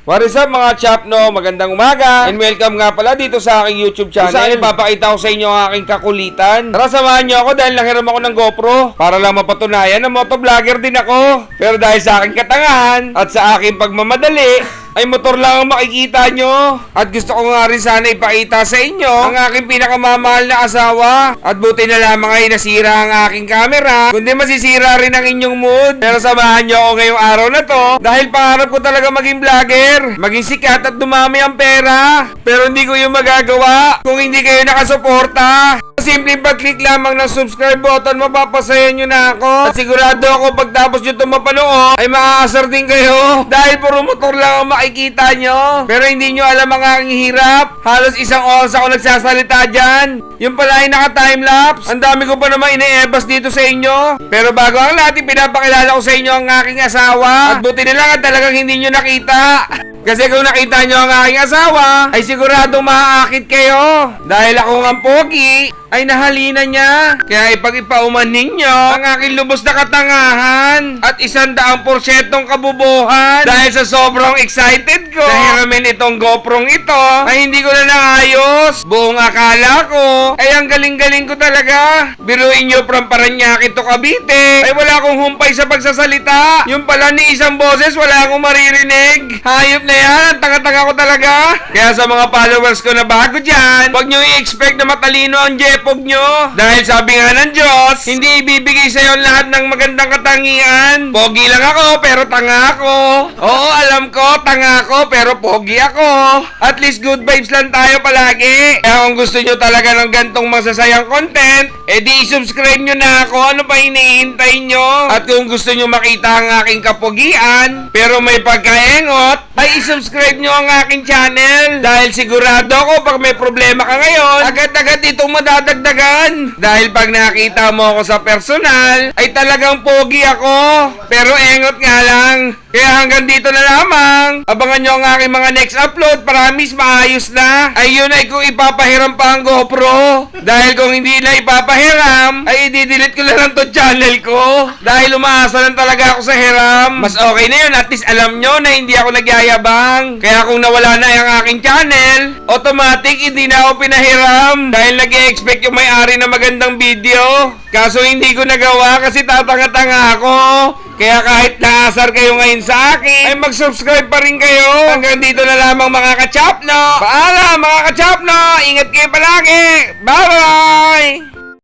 What is up mga chapno? Magandang umaga and welcome nga pala dito sa aking YouTube channel. Saan ipapakita ko sa inyo ang aking kakulitan. Tara samahan nyo ako dahil nahiram ako ng GoPro para lang mapatunayan na motovlogger din ako. Pero dahil sa aking katangahan at sa aking pagmamadali ay motor lang ang makikita nyo. At gusto ko nga rin sana ipakita sa inyo ang aking pinakamamahal na asawa. At buti na lamang ay nasira ang aking camera, kundi masisira rin ang inyong mood. Pero samahan nyo ako ngayong araw na to dahil pangarap ko talaga maging vlogger, maging sikat at dumami ang pera. Pero hindi ko yung magagawa kung hindi kayo nakasuporta. Simpleng pag-click lamang ng subscribe button, mapapasaya nyo na ako. At sigurado ako pagtapos nyo itong mapanood ay maaasar din kayo dahil puro motor lang ang makikita nyo. Pero hindi nyo alam ang aking hirap. Halos isang oras ako nagsasalita dyan. Yung pala ay naka-timelapse. Ang dami ko pa naman ine-ebas dito sa inyo. Pero bago ang lahat, pinapakilala ko sa inyo ang aking asawa. At buti na lang at talagang hindi nyo nakita. Kasi kung nakita nyo ang aking asawa, ay siguradong maaakit kayo. Dahil ako ang pogi, ay nahalina niya. Kaya ipag-ipauman ninyo ang aking lubos na katangahan at 100% kabubuhan. Dahil sa sobrang excited ko na hiramin itong GoProng ito, ay hindi ko na naayos. Buong akala ko, ay ang galing-galing ko talaga. Biruin nyo from Paranaque to Cavite, ay wala akong humpay sa pagsasalita. Yung pala ni isang boses, wala akong maririnig. Hayop na yan, tanga-tanga ko talaga. Kaya sa mga followers ko na bago dyan, huwag nyo i-expect na matalino ang jepog nyo. Dahil sabi nga ng Diyos, hindi ibibigay sa'yo lahat ng magandang katangian. Pogi lang ako, pero tanga ako. Oo, alam ko, tanga ako, pero pogi ako. At least good vibes lang tayo palagi. Kaya kung gusto nyo talaga ng gantong masasayang content, edi subscribe nyo na ako. Ano pa hinihintay nyo? At kung gusto nyo makita ang aking kapogian, pero may pagkaengot, ay subscribe nyo ang aking channel. Dahil sigurado ako pag may problema ka ngayon, agad-agad itong madadagdagan. Dahil pag nakita mo ako sa personal, ay talagang pogi ako. Pero engot nga lang. Kaya hanggang dito na lamang. Abangan nyo ang aking mga next upload. Promise maayos na. Ayun ay kung ipapahiram pa ang GoPro. Dahil kung hindi na ipapahiram, ay i-delete ko na lang to channel ko. Dahil umaasa lang talaga ako sa hiram. Mas okay na yun. At least alam nyo na hindi ako nagyayabang. Kaya kung nawala na yung aking channel, automatic hindi na ako pinahiram. Dahil nag-e-expect yung may-ari na magandang video. Kaso hindi ko nagawa kasi tatanga-tanga ako. Kaya kahit naasar kayo ngayon sa akin, ay mag-subscribe pa rin kayo. Hanggang dito na lamang mga kachapno. Paalam mga kachapno. Ingat kayo palagi. Bye-bye!